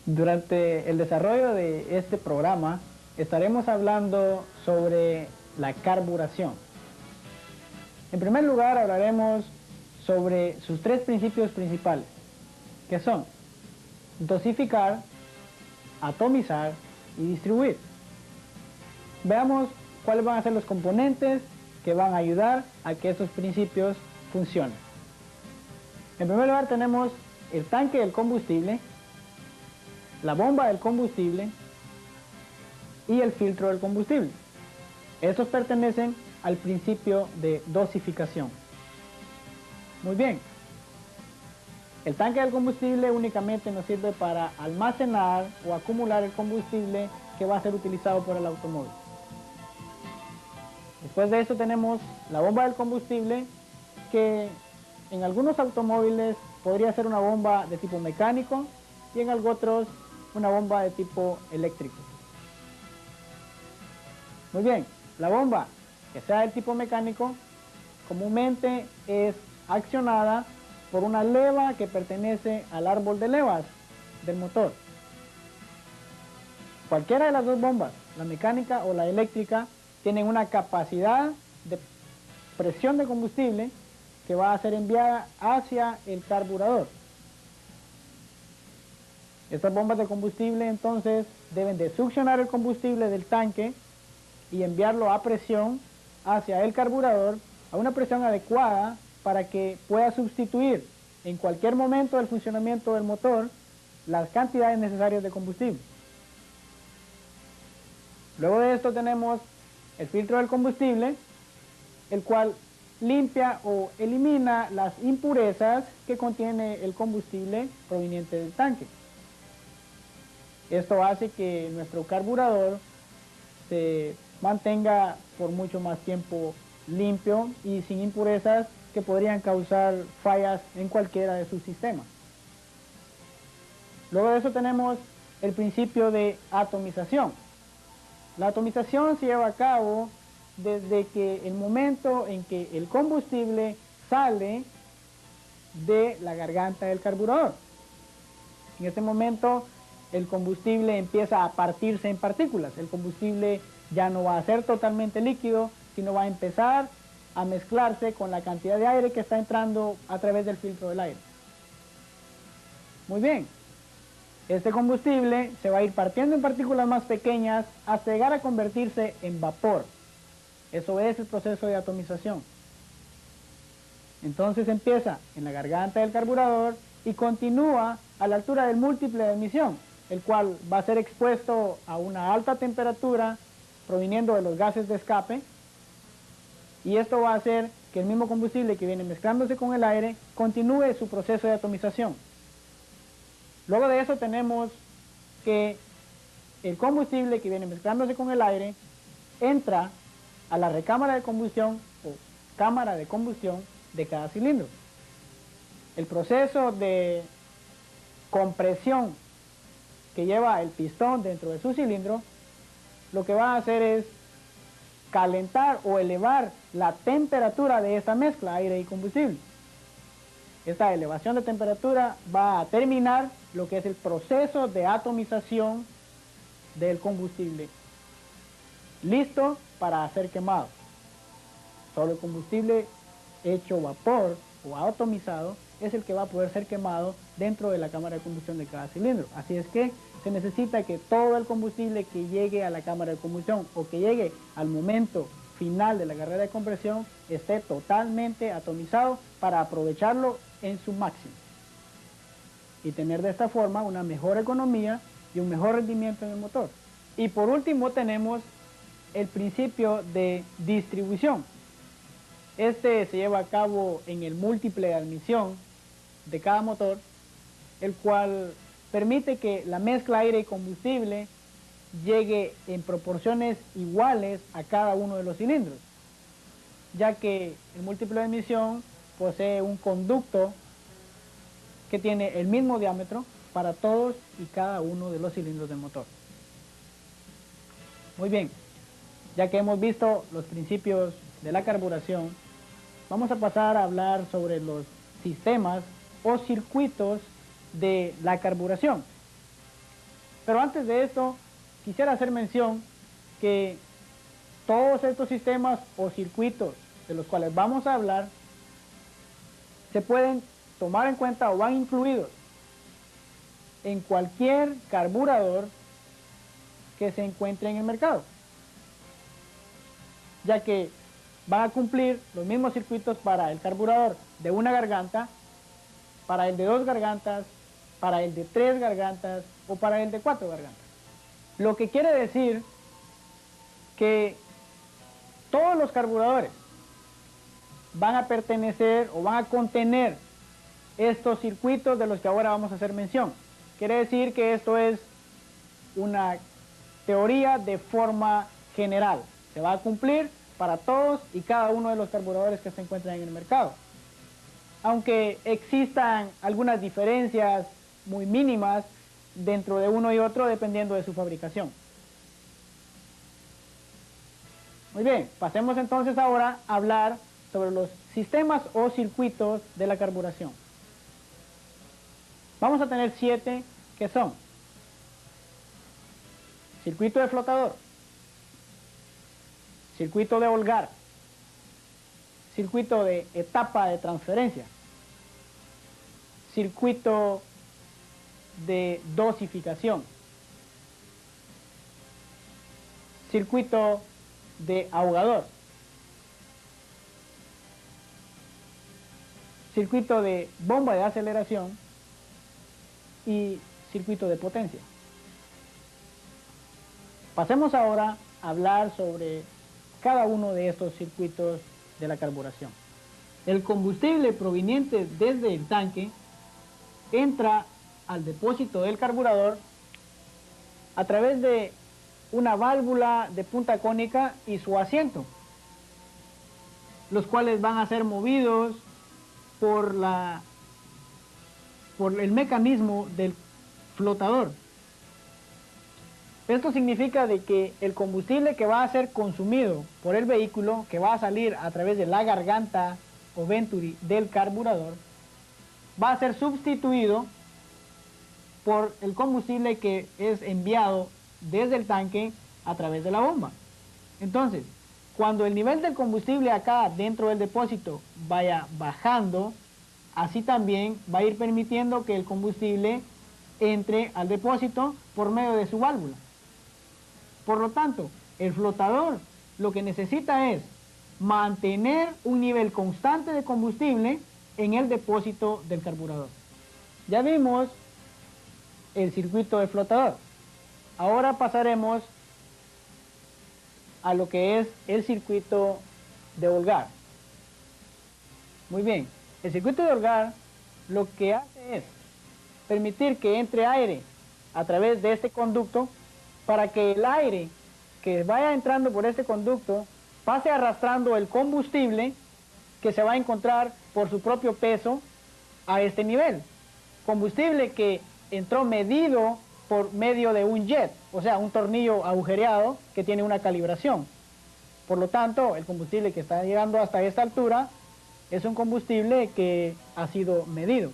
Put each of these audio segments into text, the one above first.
Durante el desarrollo de este programa estaremos hablando sobre la carburación. En primer lugar hablaremos sobre sus tres principios principales, que son dosificar, atomizar y distribuir. Veamos cuáles van a ser los componentes que van a ayudar a que estos principios funcionen. En primer lugar tenemos el tanque del combustible, la bomba del combustible y el filtro del combustible. Estos pertenecen al principio de dosificación. Muy bien. El tanque del combustible únicamente nos sirve para almacenar o acumular el combustible que va a ser utilizado por el automóvil. Después de eso tenemos la bomba del combustible, que en algunos automóviles podría ser una bomba de tipo mecánico y en otros una bomba de tipo eléctrico. Muy bien, la bomba que sea del tipo mecánico comúnmente es accionada por una leva que pertenece al árbol de levas del motor. Cualquiera de las dos bombas, la mecánica o la eléctrica, tienen una capacidad de presión de combustible que va a ser enviada hacia el carburador. Estas bombas de combustible entonces deben de succionar el combustible del tanque y enviarlo a presión hacia el carburador a una presión adecuada para que pueda sustituir en cualquier momento del funcionamiento del motor las cantidades necesarias de combustible. Luego de esto tenemos el filtro del combustible, el cual limpia o elimina las impurezas que contiene el combustible proveniente del tanque. Esto hace que nuestro carburador se mantenga por mucho más tiempo limpio y sin impurezas que podrían causar fallas en cualquiera de sus sistemas. Luego de eso tenemos el principio de atomización. La atomización se lleva a cabo desde que el momento en que el combustible sale de la garganta del carburador. En este momento el combustible empieza a partirse en partículas. El combustible ya no va a ser totalmente líquido, sino va a empezar a mezclarse con la cantidad de aire que está entrando a través del filtro del aire. Muy bien. Este combustible se va a ir partiendo en partículas más pequeñas hasta llegar a convertirse en vapor. Eso es el proceso de atomización. Entonces empieza en la garganta del carburador y continúa a la altura del múltiple de admisión, el cual va a ser expuesto a una alta temperatura proviniendo de los gases de escape, y esto va a hacer que el mismo combustible que viene mezclándose con el aire continúe su proceso de atomización. Luego de eso tenemos que el combustible que viene mezclándose con el aire entra a la recámara de combustión o cámara de combustión de cada cilindro. El proceso de compresión que lleva el pistón dentro de su cilindro, lo que va a hacer es calentar o elevar la temperatura de esta mezcla, aire y combustible. Esta elevación de temperatura va a terminar lo que es el proceso de atomización del combustible, listo para ser quemado. Solo el combustible hecho vapor o atomizado es el que va a poder ser quemado dentro de la cámara de combustión de cada cilindro. Así es que se necesita que todo el combustible que llegue a la cámara de combustión o que llegue al momento final de la carrera de compresión esté totalmente atomizado para aprovecharlo en su máximo y tener de esta forma una mejor economía y un mejor rendimiento en el motor. Y por último tenemos el principio de distribución. Este se lleva a cabo en el múltiple de admisión de cada motor, el cual permite que la mezcla aire y combustible llegue en proporciones iguales a cada uno de los cilindros, ya que el múltiple de admisión posee un conducto que tiene el mismo diámetro para todos y cada uno de los cilindros del motor. Muy bien, ya que hemos visto los principios de la carburación, vamos a pasar a hablar sobre los sistemas o circuitos de la carburación. Pero antes de esto, quisiera hacer mención que todos estos sistemas o circuitos de los cuales vamos a hablar se pueden tomar en cuenta o van incluidos en cualquier carburador que se encuentre en el mercado, ya que van a cumplir los mismos circuitos para el carburador de una garganta, para el de 2 gargantas, para el de 3 gargantas o para el de 4 gargantas. Lo que quiere decir que todos los carburadores van a pertenecer o van a contener estos circuitos de los que ahora vamos a hacer mención. Quiere decir que esto es una teoría de forma general. Se va a cumplir para todos y cada uno de los carburadores que se encuentran en el mercado. Aunque existan algunas diferencias muy mínimas dentro de uno y otro dependiendo de su fabricación. Muy bien, pasemos entonces ahora a hablar sobre los sistemas o circuitos de la carburación. Vamos a tener 7 que son: circuito de flotador, circuito de Holgar, circuito de etapa de transferencia, circuito de dosificación, circuito de ahogador, circuito de bomba de aceleración y circuito de potencia. Pasemos ahora a hablar sobre cada uno de estos circuitos de la carburación. El combustible proveniente desde el tanque entra al depósito del carburador a través de una válvula de punta cónica y su asiento, los cuales van a ser movidos por el mecanismo del flotador. Esto significa de que el combustible que va a ser consumido por el vehículo, que va a salir a través de la garganta o venturi del carburador, va a ser sustituido por el combustible que es enviado desde el tanque a través de la bomba. Entonces, cuando el nivel del combustible acá dentro del depósito vaya bajando, así también va a ir permitiendo que el combustible entre al depósito por medio de su válvula. Por lo tanto, el flotador lo que necesita es mantener un nivel constante de combustible en el depósito del carburador. Ya vimos el circuito de flotador. Ahora pasaremos a lo que es el circuito de Holgar. Muy bien, el circuito de Holgar lo que hace es permitir que entre aire a través de este conducto para que el aire que vaya entrando por este conducto pase arrastrando el combustible que se va a encontrar por su propio peso a este nivel. Combustible que entró medido por medio de un jet, o sea, un tornillo agujereado que tiene una calibración. Por lo tanto, el combustible que está llegando hasta esta altura es un combustible que ha sido medido.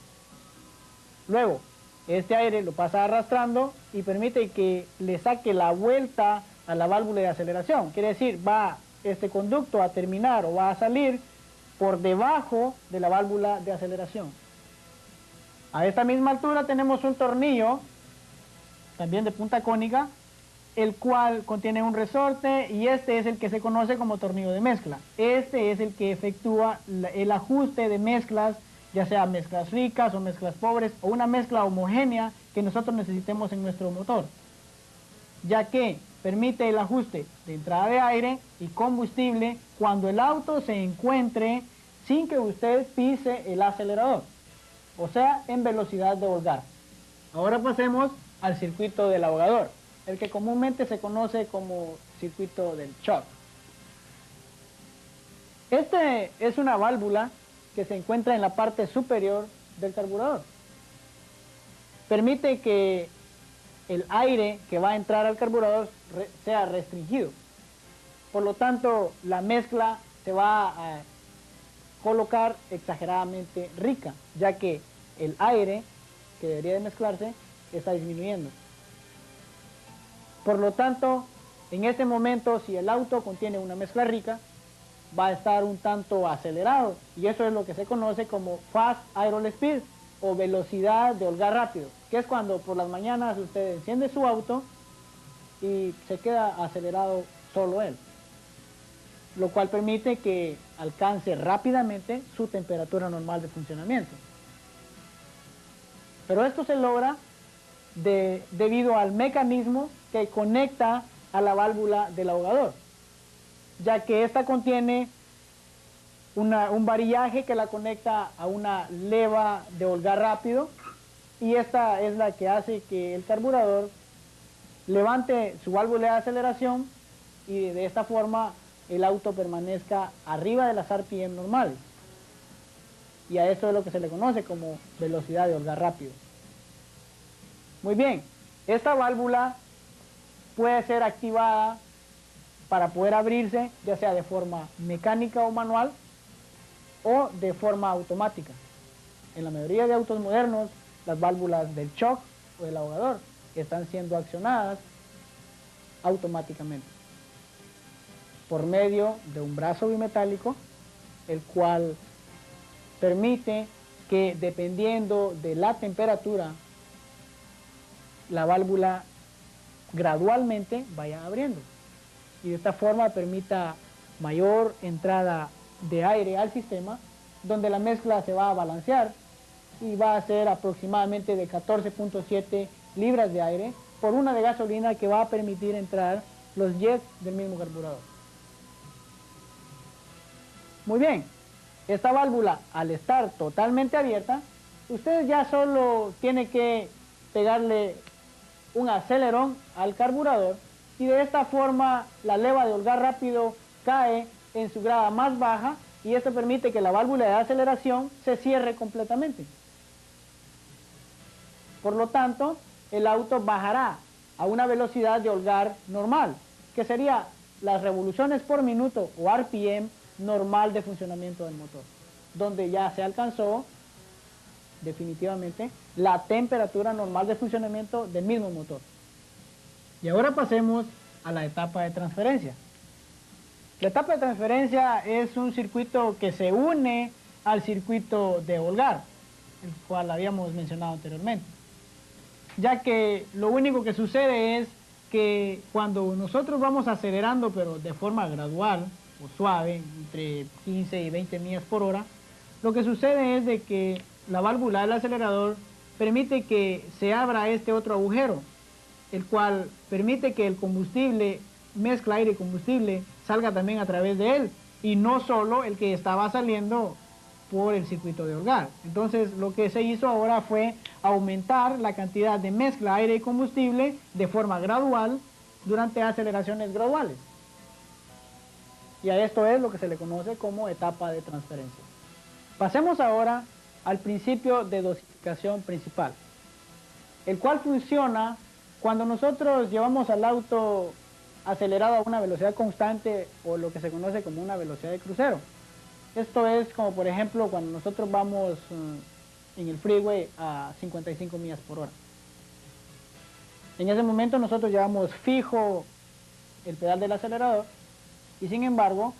Luego, este aire lo pasa arrastrando y permite que le saque la vuelta a la válvula de aceleración. Quiere decir, va este conducto a terminar o va a salir por debajo de la válvula de aceleración. A esta misma altura tenemos un tornillo, también de punta cónica, el cual contiene un resorte y este es el que se conoce como tornillo de mezcla. Este es el que efectúa el ajuste de mezclas, ya sea mezclas ricas o mezclas pobres o una mezcla homogénea que nosotros necesitemos en nuestro motor, ya que permite el ajuste de entrada de aire y combustible cuando el auto se encuentre sin que usted pise el acelerador, o sea, en velocidad de Holgar. Ahora pasemos al circuito del ahogador, el que comúnmente se conoce como circuito del shock. Este es una válvula que se encuentra en la parte superior del carburador. Permite que el aire que va a entrar al carburador sea restringido. Por lo tanto, la mezcla se va a colocar exageradamente rica, ya que el aire que debería de mezclarse está disminuyendo. Por lo tanto, en este momento, si el auto contiene una mezcla rica, va a estar un tanto acelerado, y eso es lo que se conoce como Fast Idle Speed, o velocidad de holgar rápido, que es cuando por las mañanas usted enciende su auto y se queda acelerado solo él, lo cual permite que alcance rápidamente su temperatura normal de funcionamiento. Pero esto se logra debido al mecanismo que conecta a la válvula del ahogador, ya que esta contiene un varillaje que la conecta a una leva de holgar rápido, y esta es la que hace que el carburador levante su válvula de aceleración y de esta forma el auto permanezca arriba de las RPM normales. Y a eso es lo que se le conoce como velocidad de holgar rápido. Muy bien, esta válvula puede ser activada para poder abrirse, ya sea de forma mecánica o manual, o de forma automática. En la mayoría de autos modernos, las válvulas del shock o del ahogador están siendo accionadas automáticamente por medio de un brazo bimetálico, el cual permite que, dependiendo de la temperatura, la válvula gradualmente vaya abriendo, y de esta forma permita mayor entrada de aire al sistema, donde la mezcla se va a balancear y va a ser aproximadamente de 14.7 libras de aire por una de gasolina, que va a permitir entrar los jets del mismo carburador. Muy bien, esta válvula, al estar totalmente abierta, usted ya solo tiene que pegarle un acelerón al carburador, y de esta forma la leva de holgar rápido cae en su grada más baja, y esto permite que la válvula de aceleración se cierre completamente. Por lo tanto, el auto bajará a una velocidad de holgar normal, que sería las revoluciones por minuto o RPM normal de funcionamiento del motor, donde ya se alcanzó definitivamente la temperatura normal de funcionamiento del mismo motor. Y ahora pasemos a la etapa de transferencia. La etapa de transferencia es un circuito que se une al circuito de holgar, el cual habíamos mencionado anteriormente, ya que lo único que sucede es que cuando nosotros vamos acelerando, pero de forma gradual o suave, entre 15 y 20 millas por hora, lo que sucede es de que la válvula del acelerador permite que se abra este otro agujero, el cual permite que el combustible, mezcla aire y combustible, salga también a través de él, y no solo el que estaba saliendo por el circuito de holgar. Entonces lo que se hizo ahora fue aumentar la cantidad de mezcla aire y combustible de forma gradual durante aceleraciones graduales. Y a esto es lo que se le conoce como etapa de transferencia. Pasemos ahora al principio de dosificación principal, el cual funciona cuando nosotros llevamos al auto acelerado a una velocidad constante, o lo que se conoce como una velocidad de crucero. Esto es como, por ejemplo, cuando nosotros vamos en el freeway a 55 millas por hora. En ese momento nosotros llevamos fijo el pedal del acelerador, y sin embargo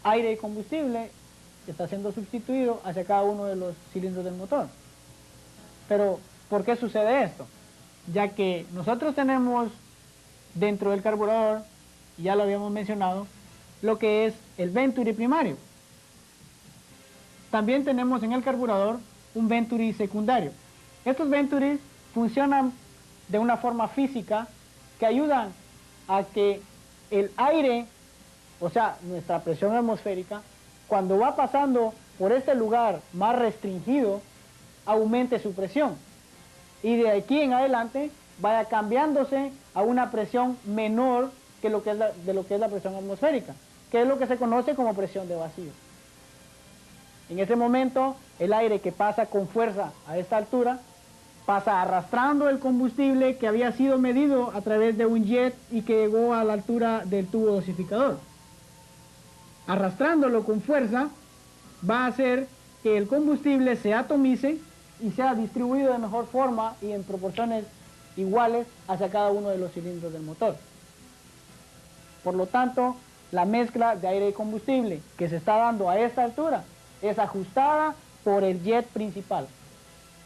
aire y combustible está siendo sustituido hacia cada uno de los cilindros del motor. Pero ¿por qué sucede esto? Ya que nosotros tenemos dentro del carburador, ya lo habíamos mencionado, lo que es el Venturi primario. También tenemos en el carburador un Venturi secundario. Estos Venturis funcionan de una forma física que ayudan a que el aire, o sea, nuestra presión atmosférica, cuando va pasando por este lugar más restringido, aumente su presión, y de aquí en adelante vaya cambiándose a una presión menor que lo que es la presión atmosférica, que es lo que se conoce como presión de vacío. En ese momento, el aire que pasa con fuerza a esta altura pasa arrastrando el combustible que había sido medido a través de un jet y que llegó a la altura del tubo dosificador. Arrastrándolo con fuerza va a hacer que el combustible se atomice y sea distribuido de mejor forma y en proporciones iguales hacia cada uno de los cilindros del motor. Por lo tanto, la mezcla de aire y combustible que se está dando a esta altura es ajustada por el jet principal,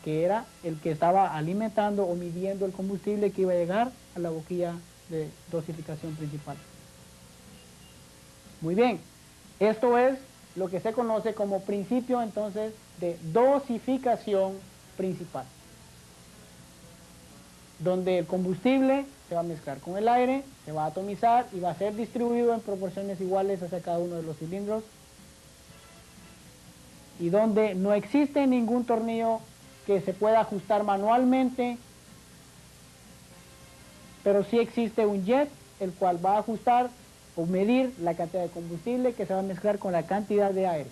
que era el que estaba alimentando o midiendo el combustible que iba a llegar a la boquilla de dosificación principal. Muy bien, esto es lo que se conoce como principio entonces de dosificación principal, donde el combustible se va a mezclar con el aire, se va a atomizar y va a ser distribuido en proporciones iguales hacia cada uno de los cilindros, y donde no existe ningún tornillo que se pueda ajustar manualmente, pero sí existe un jet el cual va a ajustar o medir la cantidad de combustible que se va a mezclar con la cantidad de aire.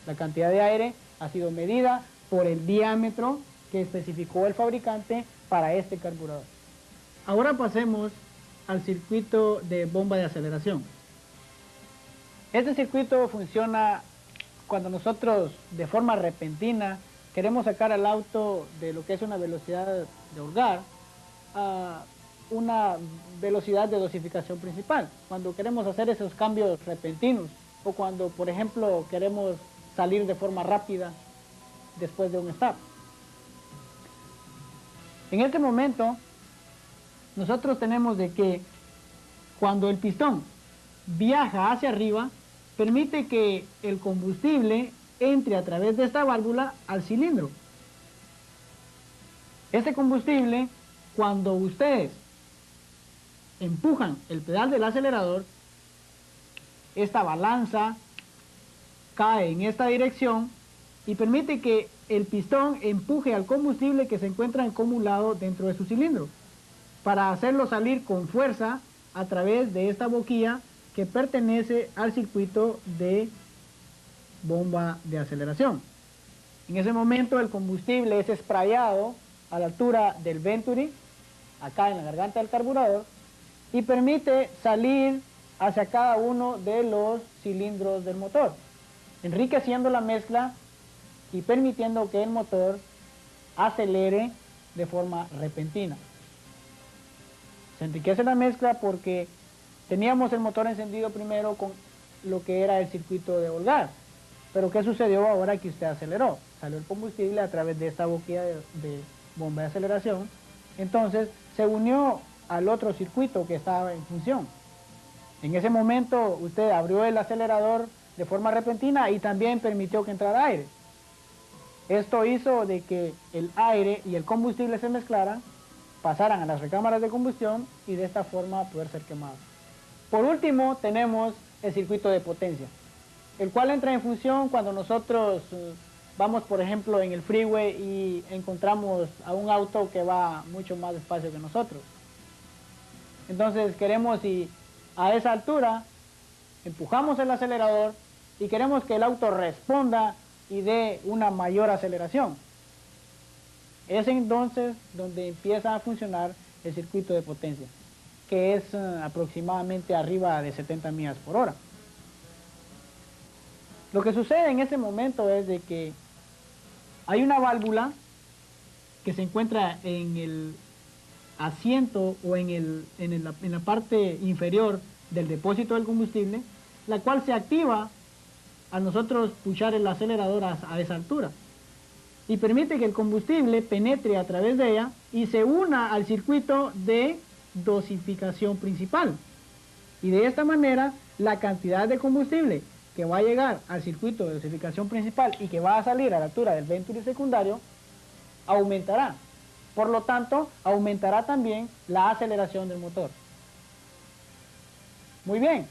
La cantidad de aire ha sido medida por el diámetro que especificó el fabricante para este carburador. Ahora pasemos al circuito de bomba de aceleración. Este circuito funciona cuando nosotros de forma repentina queremos sacar al auto de lo que es una velocidad de holgar a una velocidad de dosificación principal, cuando queremos hacer esos cambios repentinos o cuando, por ejemplo, queremos salir de forma rápida después de un stop. En este momento, nosotros tenemos de que cuando el pistón viaja hacia arriba, permite que el combustible entre a través de esta válvula al cilindro. Este combustible, cuando ustedes empujan el pedal del acelerador, esta balanza cae en esta dirección y permite que el pistón empuje al combustible que se encuentra acumulado dentro de su cilindro, para hacerlo salir con fuerza a través de esta boquilla que pertenece al circuito de bomba de aceleración. En ese momento el combustible es sprayado a la altura del venturi, acá en la garganta del carburador, y permite salir hacia cada uno de los cilindros del motor, enriqueciendo la mezcla y permitiendo que el motor acelere de forma repentina. Se enriquece la mezcla porque teníamos el motor encendido primero con lo que era el circuito de holgar. Pero ¿qué sucedió ahora que usted aceleró? Salió el combustible a través de esta boquilla de bomba de aceleración. Entonces se unió al otro circuito que estaba en función. En ese momento usted abrió el acelerador de forma repentina y también permitió que entrara aire. Esto hizo de que el aire y el combustible se mezclaran, pasaran a las recámaras de combustión y de esta forma poder ser quemados. Por último tenemos el circuito de potencia, el cual entra en función cuando nosotros vamos, por ejemplo, en el freeway y encontramos a un auto que va mucho más despacio que nosotros. Entonces queremos, y a esa altura empujamos el acelerador y queremos que el auto responda y dé una mayor aceleración. Es entonces donde empieza a funcionar el circuito de potencia, que es aproximadamente arriba de 70 millas por hora. Lo que sucede en ese momento es de que hay una válvula que se encuentra en el asiento o en la parte inferior del depósito del combustible, la cual se activa al nosotros puchar el acelerador a esa altura y permite que el combustible penetre a través de ella y se una al circuito de dosificación principal, y de esta manera la cantidad de combustible que va a llegar al circuito de dosificación principal y que va a salir a la altura del venturi secundario aumentará. Por lo tanto, aumentará también la aceleración del motor. Muy bien,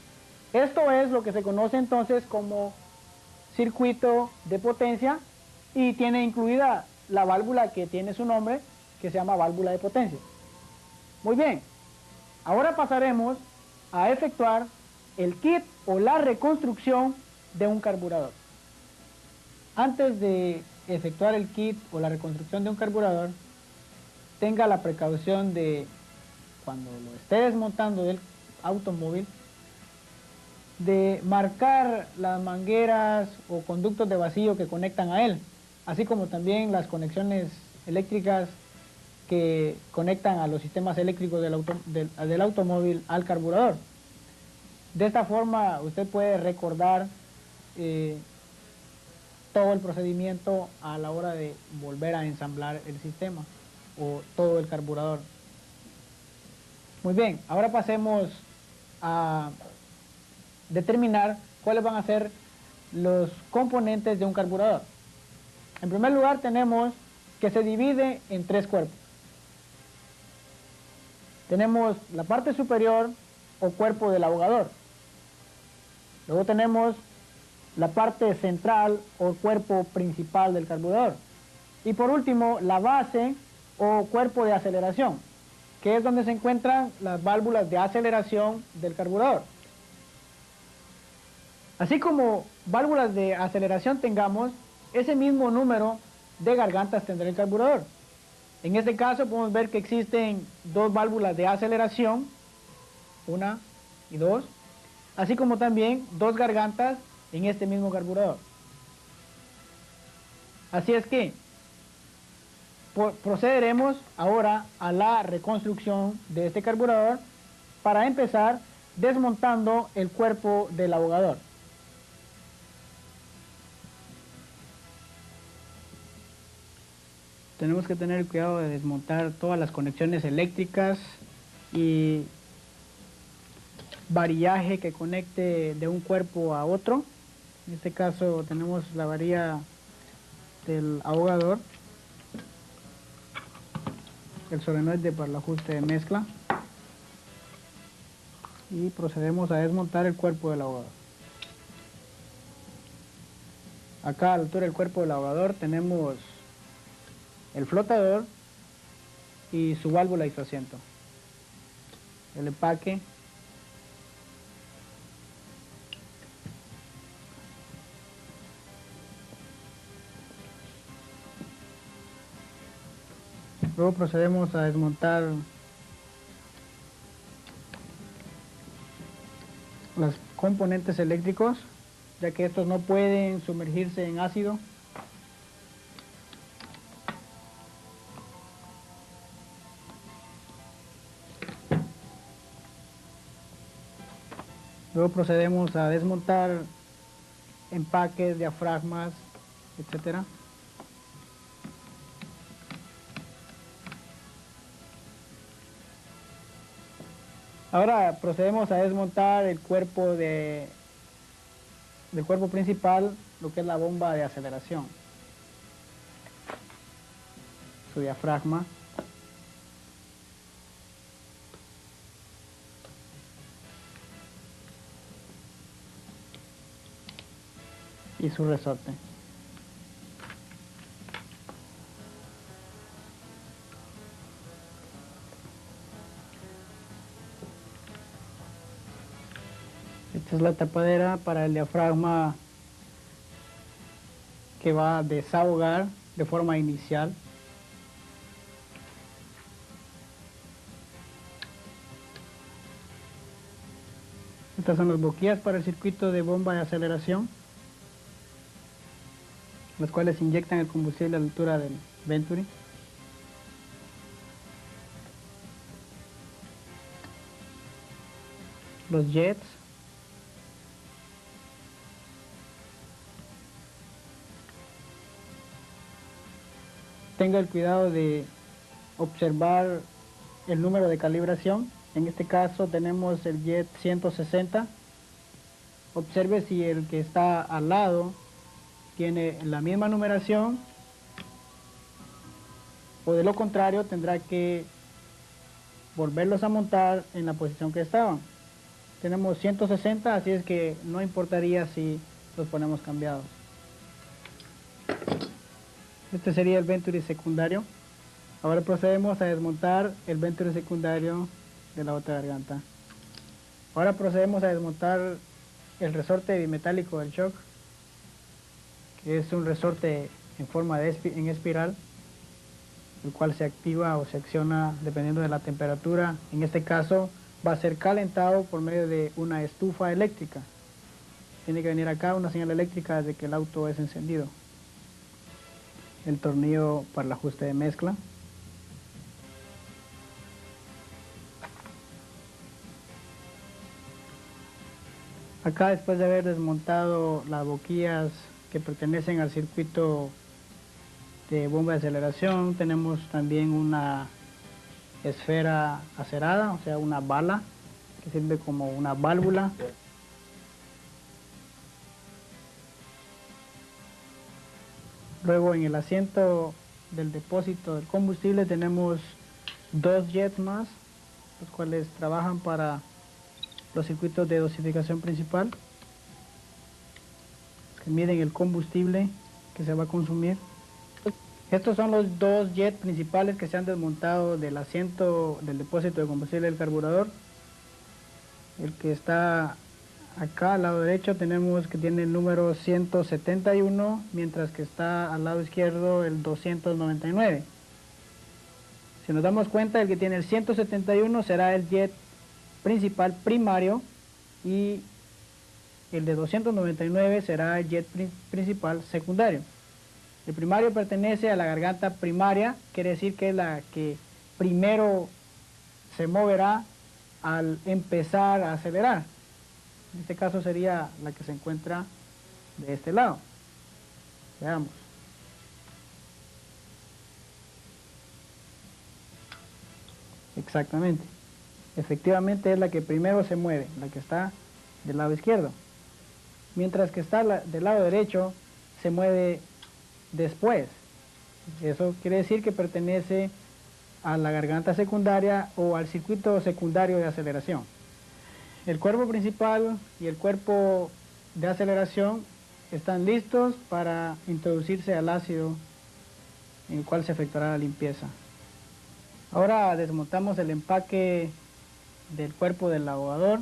esto es lo que se conoce entonces como circuito de potencia y tiene incluida la válvula que tiene su nombre, que se llama válvula de potencia. Muy bien, ahora pasaremos a efectuar el kit o la reconstrucción de un carburador. Antes de efectuar el kit o la reconstrucción de un carburador, tenga la precaución de, cuando lo esté desmontando del automóvil, de marcar las mangueras o conductos de vacío que conectan a él, así como también las conexiones eléctricas que conectan a los sistemas eléctricos del automóvil al carburador. De esta forma usted puede recordar todo el procedimiento a la hora de volver a ensamblar el sistema o todo el carburador. Muy bien, ahora pasemos a determinar cuáles van a ser los componentes de un carburador. En primer lugar tenemos que se divide en tres cuerpos. Tenemos la parte superior o cuerpo del ahogador. Luego tenemos la parte central o cuerpo principal del carburador. Y por último, la base o cuerpo de aceleración, que es donde se encuentran las válvulas de aceleración del carburador. Así como válvulas de aceleración tengamos, ese mismo número de gargantas tendrá el carburador. En este caso podemos ver que existen dos válvulas de aceleración, una y dos, así como también dos gargantas en este mismo carburador. Así es que procederemos ahora a la reconstrucción de este carburador para empezar desmontando el cuerpo del ahogador. Tenemos que tener cuidado de desmontar todas las conexiones eléctricas y varillaje que conecte de un cuerpo a otro. En este caso tenemos la varilla del ahogador, el solenoide para el ajuste de mezcla, y procedemos a desmontar el cuerpo del ahogador. Acá a la altura del cuerpo del ahogador tenemos el flotador y su válvula y su asiento, el empaque, luego procedemos a desmontar los componentes eléctricos, ya que estos no pueden sumergirse en ácido. Luego procedemos a desmontar empaques, diafragmas, etcétera. Ahora procedemos a desmontar el cuerpo del cuerpo principal, lo que es la bomba de aceleración, su diafragma, y su resorte. Esta es la tapadera para el diafragma que va a desahogar de forma inicial. Estas son las boquillas para el circuito de bomba de aceleración, las cuales inyectan el combustible a la altura del Venturi. Los jets. Tenga el cuidado de observar el número de calibración. En este caso tenemos el jet 160. Observe si el que está al lado tiene la misma numeración, o de lo contrario tendrá que volverlos a montar en la posición que estaban. Tenemos 160, así es que no importaría si los ponemos cambiados. Este sería el Venturi secundario. Ahora procedemos a desmontar el Venturi secundario de la otra garganta. Ahora procedemos a desmontar el resorte bimetálico del shock, que es un resorte en forma en espiral, el cual se activa o se acciona dependiendo de la temperatura. En este caso va a ser calentado por medio de una estufa eléctrica. Tiene que venir acá una señal eléctrica desde que el auto es encendido. El tornillo para el ajuste de mezcla. Acá, después de haber desmontado las boquillas que pertenecen al circuito de bomba de aceleración, tenemos también una esfera acerada, o sea, una bala que sirve como una válvula. Luego, en el asiento del depósito del combustible tenemos dos jets más, los cuales trabajan para los circuitos de dosificación principal, que miden el combustible que se va a consumir. Estos son los dos jets principales que se han desmontado del asiento del depósito de combustible del carburador. El que está acá al lado derecho tenemos que tiene el número 171, mientras que está al lado izquierdo el 299. Si nos damos cuenta, el que tiene el 171 será el jet principal primario y el de 299 será el jet principal secundario. El primario pertenece a la garganta primaria, quiere decir que es la que primero se moverá al empezar a acelerar. En este caso sería la que se encuentra de este lado. Veamos. Exactamente. Efectivamente es la que primero se mueve, la que está del lado izquierdo. Mientras que está del lado derecho, se mueve después. Eso quiere decir que pertenece a la garganta secundaria o al circuito secundario de aceleración. El cuerpo principal y el cuerpo de aceleración están listos para introducirse al ácido en el cual se efectuará la limpieza. Ahora desmontamos el empaque del cuerpo del lavador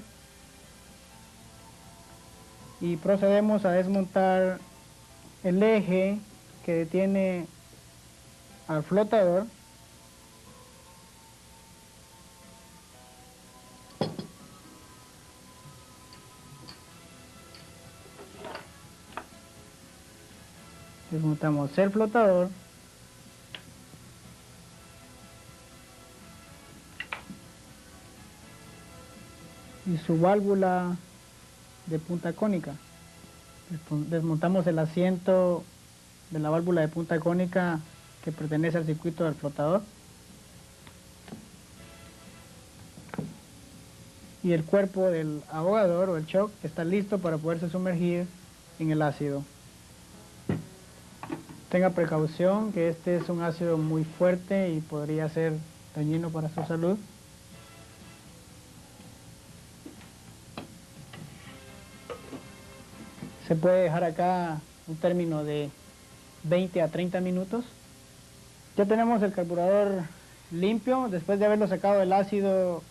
y procedemos a desmontar el eje que detiene al flotador. Desmontamos el flotador y su válvula de punta cónica. Desmontamos el asiento de la válvula de punta cónica que pertenece al circuito del flotador y el cuerpo del ahogador o el shock está listo para poderse sumergir en el ácido. Tenga precaución que este es un ácido muy fuerte y podría ser dañino para su salud. Se puede dejar acá un término de 20 a 30 minutos. Ya tenemos el carburador limpio. Después de haberlo sacado del ácido,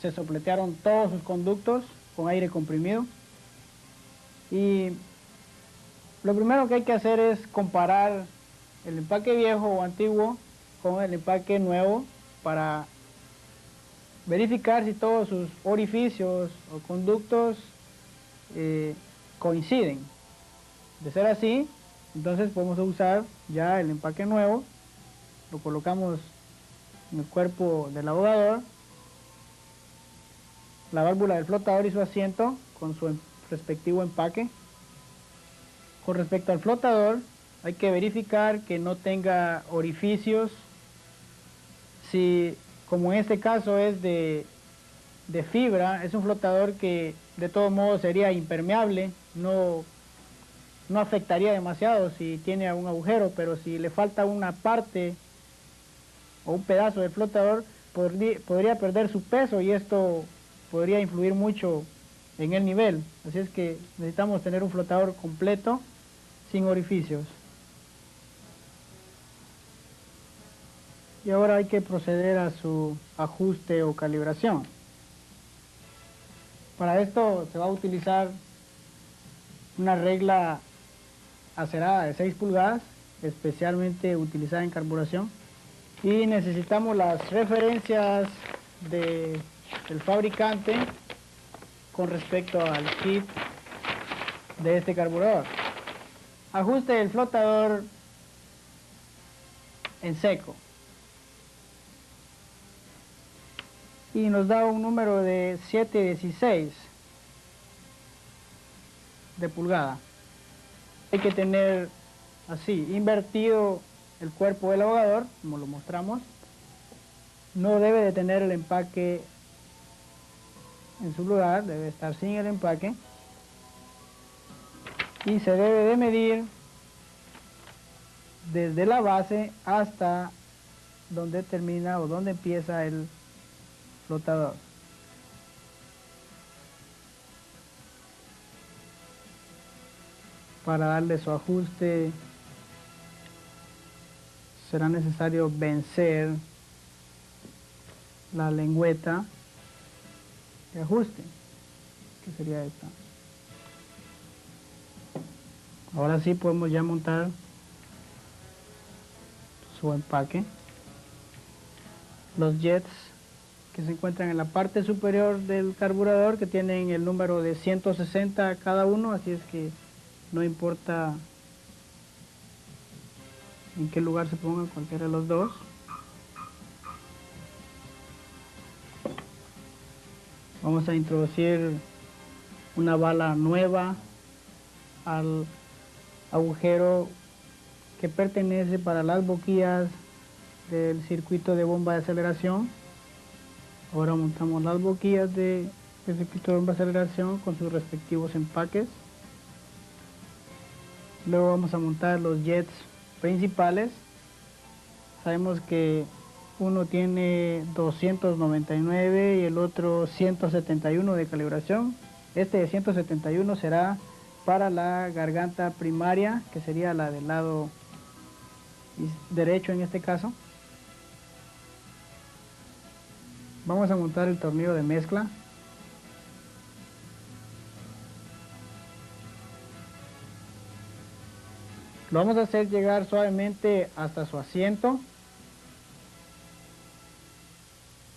se sopletearon todos sus conductos con aire comprimido. Y lo primero que hay que hacer es comparar el empaque viejo o antiguo con el empaque nuevo para verificar si todos sus orificios o conductos coinciden. De ser así, entonces podemos usar ya el empaque nuevo, lo colocamos en el cuerpo del ahogador, la válvula del flotador y su asiento con su respectivo empaque. Con respecto al flotador, hay que verificar que no tenga orificios. Si, como en este caso es de fibra, es un flotador que de todos modos sería impermeable, no afectaría demasiado si tiene algún agujero, pero si le falta una parte o un pedazo del flotador, podría perder su peso y esto podría influir mucho en el nivel. Así es que necesitamos tener un flotador completo, sin orificios. Y ahora hay que proceder a su ajuste o calibración. Para esto se va a utilizar una regla acerada de 6 pulgadas, especialmente utilizada en carburación. Y necesitamos las referencias del fabricante con respecto al kit de este carburador. Ajuste el flotador en seco. Y nos da un número de 716. de pulgada. Hay que tener así, invertido el cuerpo del ahogador, como lo mostramos. No debe de tener el empaque en su lugar, debe estar sin el empaque. Y se debe de medir desde la base hasta donde termina o donde empieza el flotador. Para darle su ajuste será necesario vencer la lengüeta de ajuste, que sería esta. Ahora sí podemos ya montar su empaque. Los jets que se encuentran en la parte superior del carburador, que tienen el número de 160 cada uno, así es que no importa en qué lugar se pongan, cualquiera de los dos. Vamos a introducir una bala nueva al agujero que pertenece para las boquillas del circuito de bomba de aceleración. Ahora montamos las boquillas del circuito de bomba de aceleración con sus respectivos empaques. Luego vamos a montar los jets principales. Sabemos que uno tiene 299 y el otro 171 de calibración. Este de 171 será para la garganta primaria, que sería la del lado derecho en este caso. Vamos a montar el tornillo de mezcla. Lo vamos a hacer llegar suavemente hasta su asiento.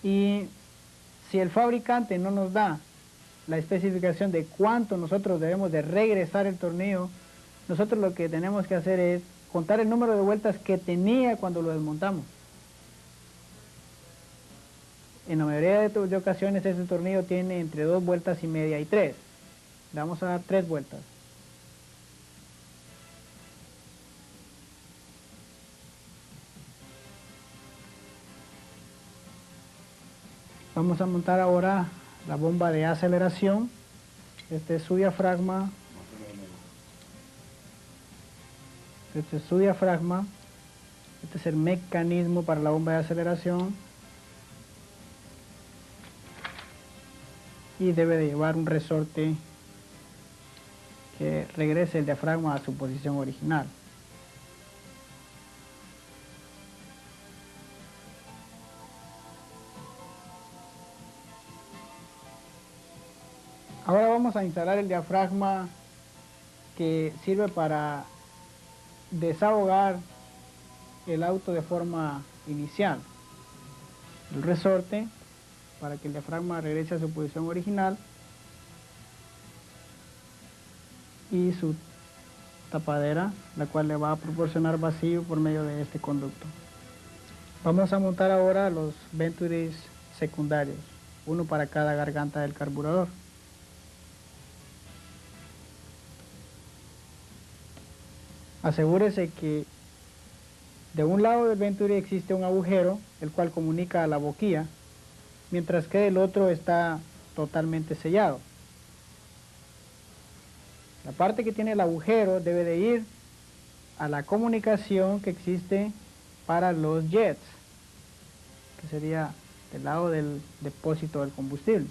Y si el fabricante no nos da la especificación de cuánto nosotros debemos de regresar el tornillo, nosotros lo que tenemos que hacer es contar el número de vueltas que tenía cuando lo desmontamos. En la mayoría de ocasiones ese tornillo tiene entre 2 vueltas y media y 3. Le vamos a dar 3 vueltas. Vamos a montar ahora la bomba de aceleración. Este es su diafragma. Este es su diafragma. Este es el mecanismo para la bomba de aceleración. Y debe de llevar un resorte que regrese el diafragma a su posición original. Ahora vamos a instalar el diafragma que sirve para desahogar el auto de forma inicial. El resorte para que el diafragma regrese a su posición original y su tapadera, la cual le va a proporcionar vacío por medio de este conducto. Vamos a montar ahora los venturis secundarios, uno para cada garganta del carburador. Asegúrese que de un lado del venturi existe un agujero, el cual comunica a la boquilla, mientras que el otro está totalmente sellado. La parte que tiene el agujero debe de ir a la comunicación que existe para los jets, que sería del lado del depósito del combustible.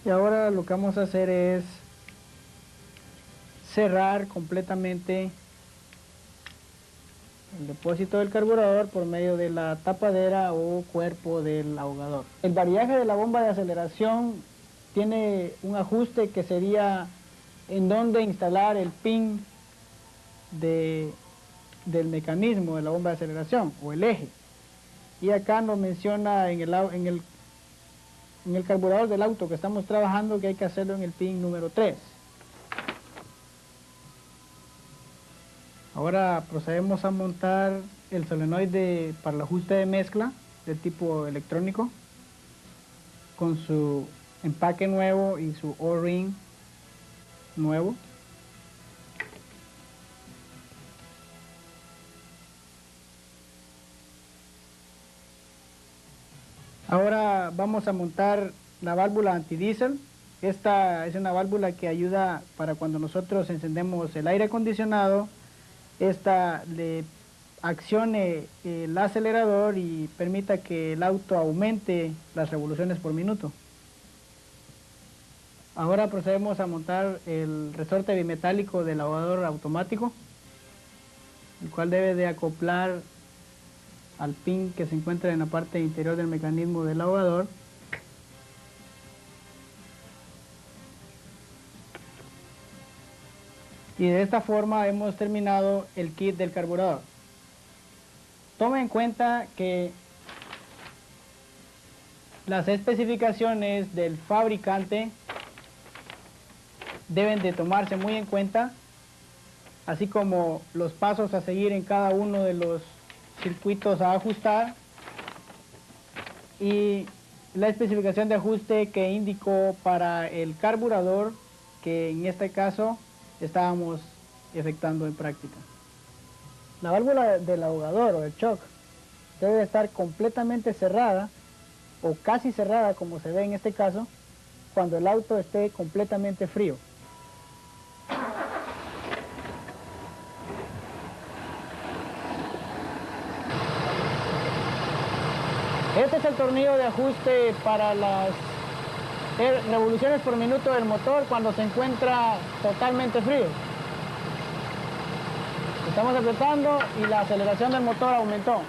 Y ahora lo que vamos a hacer es cerrar completamente el depósito del carburador por medio de la tapadera o cuerpo del ahogador. El variaje de la bomba de aceleración tiene un ajuste que sería en donde instalar el pin del mecanismo de la bomba de aceleración o el eje. Y acá nos menciona en el carburador del auto que estamos trabajando que hay que hacerlo en el pin número 3. Ahora procedemos a montar el solenoide para el ajuste de mezcla. de tipo electrónico con su empaque nuevo y su O-ring nuevo. Ahora vamos a montar la válvula antidiesel. Esta es una válvula que ayuda para cuando nosotros encendemos el aire acondicionado. Esta le accione el acelerador y permita que el auto aumente las revoluciones por minuto. Ahora procedemos a montar el resorte bimetálico del lavador automático, el cual debe de acoplar al pin que se encuentra en la parte interior del mecanismo del lavador. Y de esta forma hemos terminado el kit del carburador. Tome en cuenta que las especificaciones del fabricante deben de tomarse muy en cuenta, así como los pasos a seguir en cada uno de los circuitos a ajustar y la especificación de ajuste que indicó para el carburador, que en este caso estábamos efectuando en práctica. La válvula del ahogador o el shock debe estar completamente cerrada o casi cerrada, como se ve en este caso, cuando el auto esté completamente frío. Este es el tornillo de ajuste para las revoluciones por minuto del motor cuando se encuentra totalmente frío. Estamos apretando y la aceleración del motor aumentó.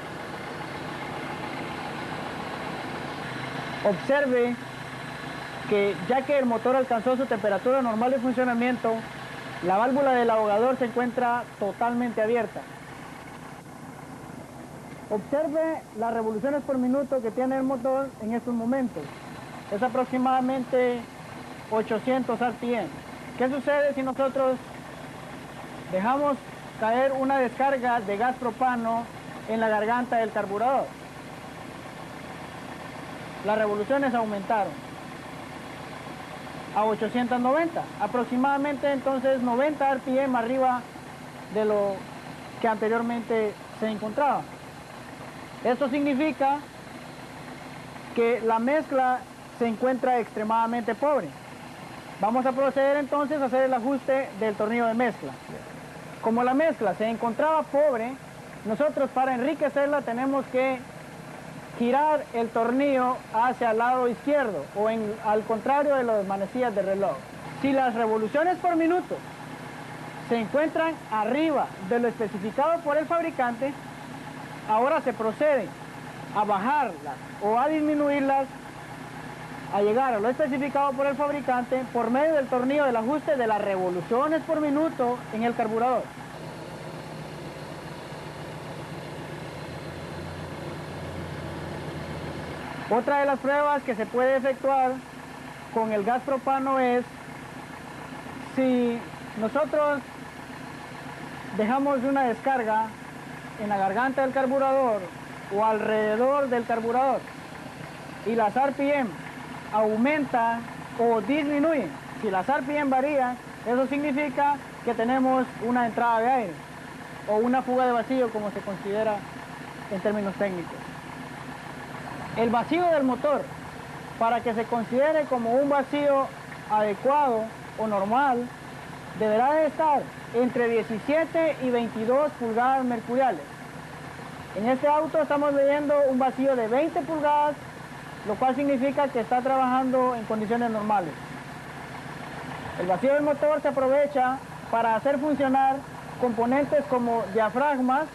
Observe que ya que el motor alcanzó su temperatura normal de funcionamiento, la válvula del ahogador se encuentra totalmente abierta. Observe las revoluciones por minuto que tiene el motor en estos momentos. Es aproximadamente 800 RPM. ¿Qué sucede si nosotros dejamos caer una descarga de gas propano en la garganta del carburador? Las revoluciones aumentaron a 890, aproximadamente entonces 90 RPM arriba de lo que anteriormente se encontraba. Esto significa que la mezcla se encuentra extremadamente pobre. Vamos a proceder entonces a hacer el ajuste del tornillo de mezcla. Como la mezcla se encontraba pobre, nosotros para enriquecerla tenemos que girar el tornillo hacia el lado izquierdo o al contrario de las manecillas del reloj. Si las revoluciones por minuto se encuentran arriba de lo especificado por el fabricante, ahora se procede a bajarlas o a disminuirlas a llegar a lo especificado por el fabricante por medio del tornillo del ajuste de las revoluciones por minuto en el carburador. Otra de las pruebas que se puede efectuar con el gas propano es si nosotros dejamos una descarga en la garganta del carburador o alrededor del carburador y las RPM aumentan o disminuyen. Si las RPM varían, eso significa que tenemos una entrada de aire o una fuga de vacío, como se considera en términos técnicos. El vacío del motor, para que se considere como un vacío adecuado o normal, deberá de estar entre 17 y 22 pulgadas mercuriales. En este auto estamos leyendo un vacío de 20 pulgadas, lo cual significa que está trabajando en condiciones normales. El vacío del motor se aprovecha para hacer funcionar componentes como diafragmas,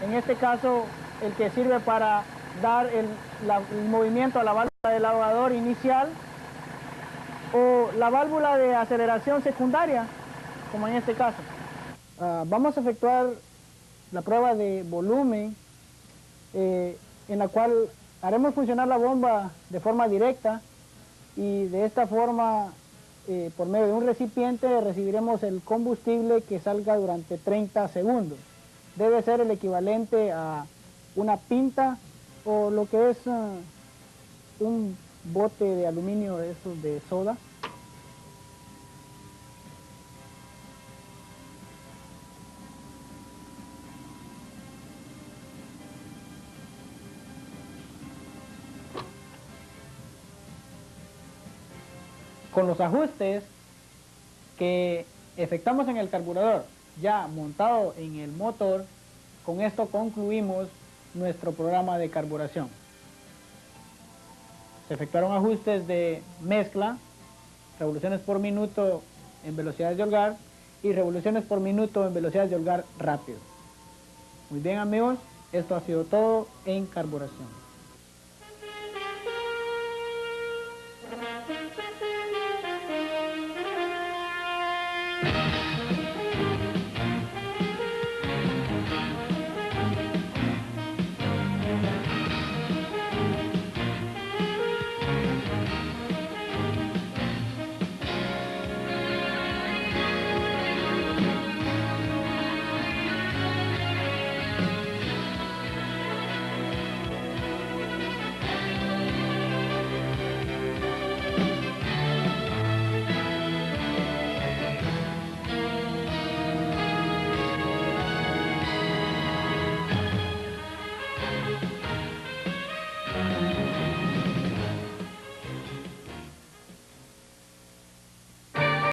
en este caso el que sirve para dar el movimiento a la válvula del ahogador inicial, o la válvula de aceleración secundaria, como en este caso. Vamos a efectuar la prueba de volumen, en la cual haremos funcionar la bomba de forma directa y de esta forma, por medio de un recipiente, recibiremos el combustible que salga durante 30 segundos. Debe ser el equivalente a una pinta o lo que es un bote de aluminio de esos de soda. Con los ajustes que efectuamos en el carburador ya montado en el motor, con esto concluimos nuestro programa de carburación. Se efectuaron ajustes de mezcla, revoluciones por minuto en velocidades de holgar y revoluciones por minuto en velocidades de holgar rápido. Muy bien amigos, esto ha sido todo en carburación.